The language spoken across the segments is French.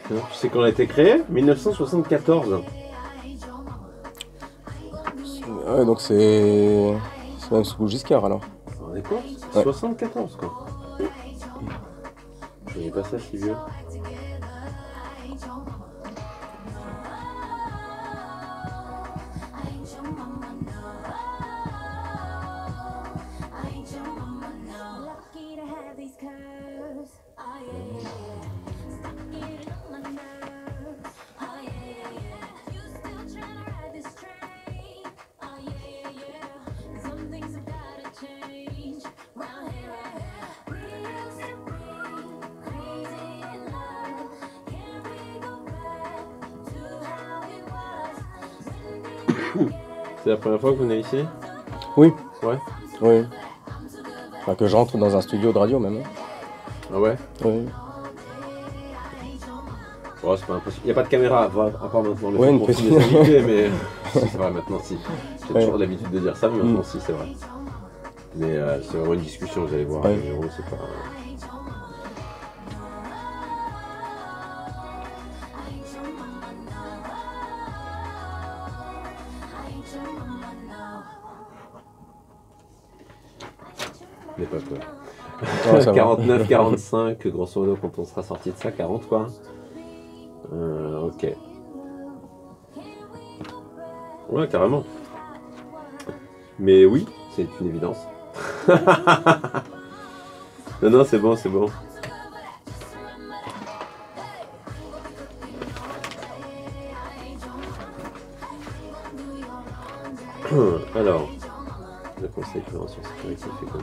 Tu sais quand elle a été créée? 1974. Ouais, donc c'est même sous Giscard alors. On est quoi? Ouais. 74 quoi. Je n'ai pas ça si vieux. C'est la première fois que vous venez ici? Oui. Ouais. Oui. Enfin, que j'entre dans un studio de radio même. Ah ouais? Oui. Oh, c'est pas impossible. Il n'y a pas de caméra à part maintenant le Ouais, fait une qu'on petite. filme les invités, mais si, c'est vrai maintenant si. J'ai Ouais. toujours l'habitude de dire ça, mais maintenant si c'est vrai. Mais c'est vraiment une discussion, vous allez voir. Ouais. Géraud, c'est pas. N'aie pas peur. Ouais, ça va. 49, 45, grosso modo, quand on sera sorti de ça, 40 quoi. Ok. Ouais, carrément. Mais oui, c'est une évidence. Non, non, c'est bon, c'est bon. Alors, le Conseil de prévention sécurité fait comment?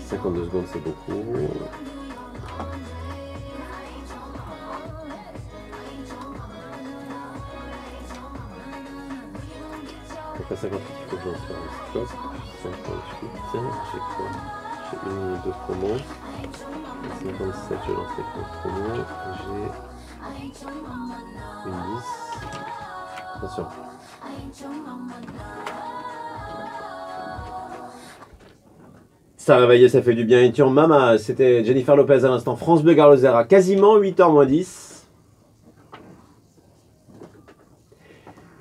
52 secondes, c'est beaucoup. Après 58, il faut que j'en fasse un stop. 58, j'ai quoi? J'ai une ou deux promos. 57, je lance les promos. J'ai une 10. Attention. Ça réveille, ça fait du bien. Et tu en Mama, c'était Jennifer Lopez à l'instant. France Bleu Gare Lozère, quasiment 8h moins 10.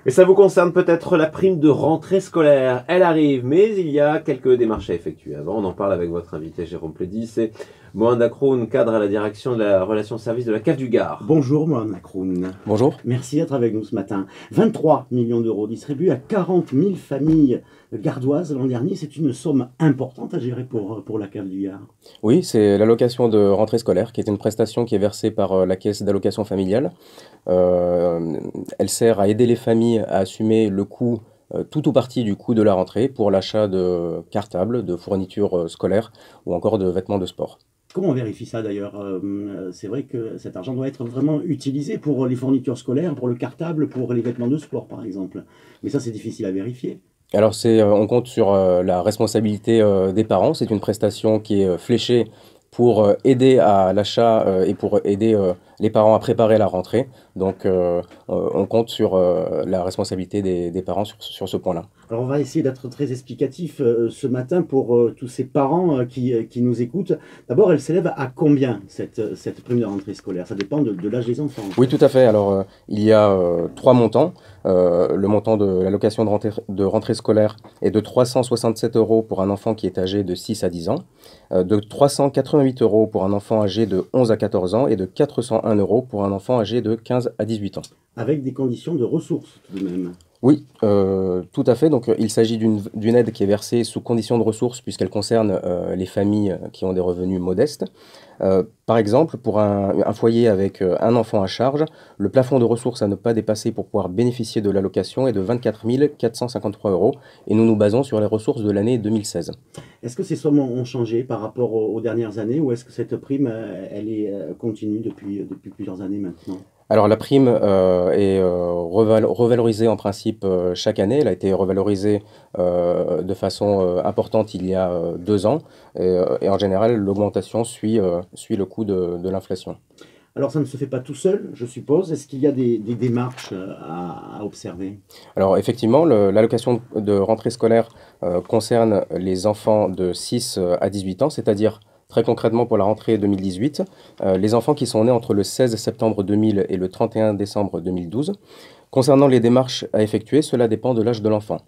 Et ça vous concerne peut-être la prime de rentrée scolaire. Elle arrive, mais il y a quelques démarches à effectuer. Avant, on en parle avec votre invité Jérôme Plédy. C'est Mohamed Akroun, cadre à la direction de la relation service de la CAF du Gard. Bonjour Mohamed Akroun. Bonjour. Merci d'être avec nous ce matin. 23 millions d'euros distribués à 40 000 familles gardoises l'an dernier. C'est une somme importante à gérer pour la CAF du Gard. Oui, c'est l'allocation de rentrée scolaire, qui est une prestation qui est versée par la caisse d'allocation familiale. Elle sert à aider les familles à assumer le coût, tout ou partie du coût de la rentrée pour l'achat de cartables, de fournitures scolaires ou encore de vêtements de sport. Comment on vérifie ça d'ailleurs? C'est vrai que cet argent doit être vraiment utilisé pour les fournitures scolaires, pour le cartable, pour les vêtements de sport par exemple. Mais ça c'est difficile à vérifier. Alors on compte sur la responsabilité des parents. C'est une prestation qui est fléchée pour aider à l'achat et pour aider les parents à préparer la rentrée. Donc on compte sur la responsabilité des parents sur ce point-là. Alors on va essayer d'être très explicatif ce matin pour tous ces parents qui nous écoutent. D'abord, elle s'élève à combien cette prime de rentrée scolaire? Ça dépend de l'âge des enfants. Oui, tout à fait. Alors, il y a trois montants. Le montant de l'allocation de rentrée scolaire est de 367 euros pour un enfant qui est âgé de 6 à 10 ans, de 388 euros pour un enfant âgé de 11 à 14 ans et de 401 euros pour un enfant âgé de 15 à 18 ans. Avec des conditions de ressources tout de même. Oui, tout à fait. Donc, il s'agit d'une aide qui est versée sous conditions de ressources puisqu'elle concerne les familles qui ont des revenus modestes. Par exemple, pour un foyer avec un enfant à charge, le plafond de ressources à ne pas dépasser pour pouvoir bénéficier de l'allocation est de 24 453 euros et nous nous basons sur les ressources de l'année 2016. Est-ce que ces sommes ont changé par rapport aux dernières années ou est-ce que cette prime elle est continue depuis plusieurs années maintenant? Alors la prime est revalorisée en principe chaque année. Elle a été revalorisée de façon importante il y a 2 ans et en général l'augmentation suit le coût de l'inflation. Alors ça ne se fait pas tout seul, je suppose. Est-ce qu'il y a des démarches à observer? Alors effectivement, l'allocation de rentrée scolaire concerne les enfants de 6 à 18 ans, c'est-à-dire très concrètement pour la rentrée 2018, les enfants qui sont nés entre le 16 septembre 2000 et le 31 décembre 2012. Concernant les démarches à effectuer, cela dépend de l'âge de l'enfant.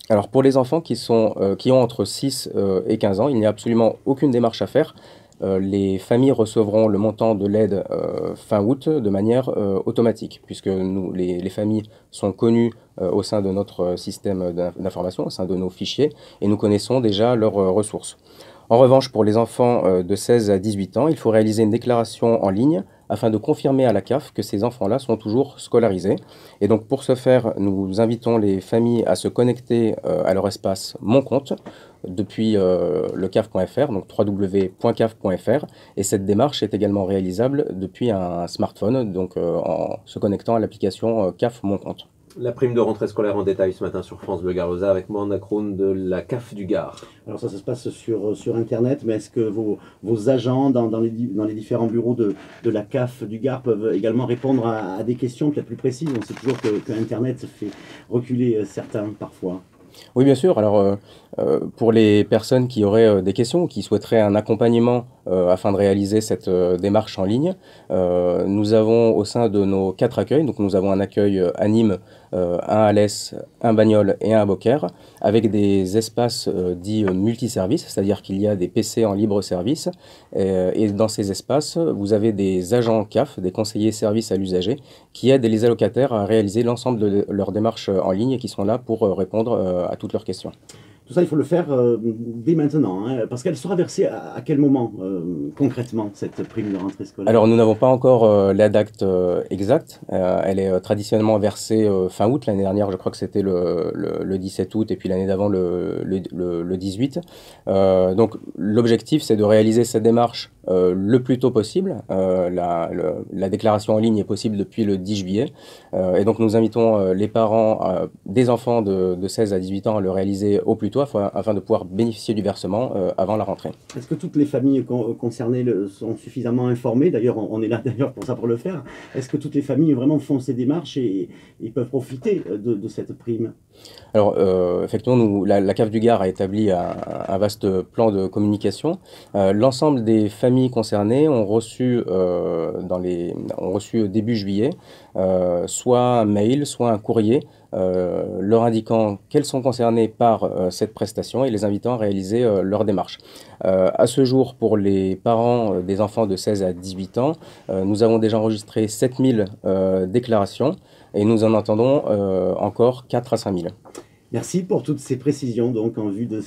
Alors pour les enfants qui ont entre 6 et 15 ans, il n'y a absolument aucune démarche à faire. Les familles recevront le montant de l'aide fin août de manière automatique, puisque les familles sont connues au sein de notre système d'information, au sein de nos fichiers, et nous connaissons déjà leurs ressources. En revanche, pour les enfants de 16 à 18 ans, il faut réaliser une déclaration en ligne afin de confirmer à la CAF que ces enfants-là sont toujours scolarisés. Et donc pour ce faire, nous invitons les familles à se connecter à leur espace Mon Compte depuis le caf.fr, donc www.caf.fr. Et cette démarche est également réalisable depuis un smartphone, donc en se connectant à l'application CAF Mon Compte. La prime de rentrée scolaire en détail ce matin sur France Bleu Gard avec Mohamed Akroun de la CAF du Gard. Alors ça se passe sur Internet, mais est-ce que vos agents dans les différents bureaux de la CAF du Gard peuvent également répondre à des questions peut-être plus précises? On sait toujours que Internet fait reculer certains parfois. Oui, bien sûr. Alors, pour les personnes qui auraient des questions, qui souhaiteraient un accompagnement afin de réaliser cette démarche en ligne, nous avons au sein de nos 4 accueils, donc nous avons un accueil à Nîmes, un à Alès, un Bagnoles et un à Beaucaire, avec des espaces dits multiservices, c'est-à-dire qu'il y a des PC en libre service, et dans ces espaces, vous avez des agents CAF, des conseillers services à l'usager, qui aident les allocataires à réaliser l'ensemble de leurs démarches en ligne et qui sont là pour répondre à toutes leurs questions. Tout ça, il faut le faire dès maintenant, hein, parce qu'elle sera versée à quel moment concrètement, cette prime de rentrée scolaire? Alors nous n'avons pas encore la date exacte, elle est traditionnellement versée fin août. L'année dernière je crois que c'était le 17 août et puis l'année d'avant le 18. Donc l'objectif c'est de réaliser cette démarche le plus tôt possible. La déclaration en ligne est possible depuis le 10 juillet et donc nous invitons les parents des enfants de 16 à 18 ans à le réaliser au plus tôt afin de pouvoir bénéficier du versement avant la rentrée. Est-ce que toutes les familles concernées sont suffisamment informées? D'ailleurs, on est là d'ailleurs pour le faire. Est-ce que toutes les familles vraiment font ces démarches et peuvent profiter de cette prime? Alors, effectivement, la CAF du Gard a établi un vaste plan de communication. L'ensemble des familles concernées ont reçu début juillet soit un mail, soit un courrier leur indiquant qu'elles sont concernées par cette prestation et les invitant à réaliser leur démarche. À ce jour, pour les parents des enfants de 16 à 18 ans, nous avons déjà enregistré 7000 déclarations et nous en attendons encore 4 à 5000. Merci pour toutes ces précisions donc en vue du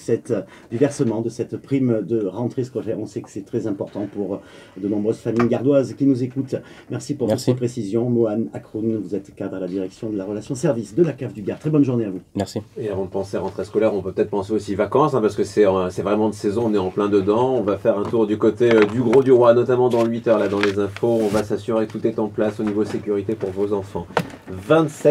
versement de cette prime de rentrée scolaire. On sait que c'est très important pour de nombreuses familles gardoises qui nous écoutent. Merci pour toutes ces précisions. Mohamed Akroun, vous êtes cadre à la direction de la relation service de la CAF du Gard. Très bonne journée à vous. Merci. Et avant de penser rentrée scolaire, on peut peut-être penser aussi vacances, hein, parce que c'est vraiment de saison, on est en plein dedans. On va faire un tour du côté du Gros du Roi, notamment dans le 8h, là dans les infos. On va s'assurer que tout est en place au niveau sécurité pour vos enfants. 27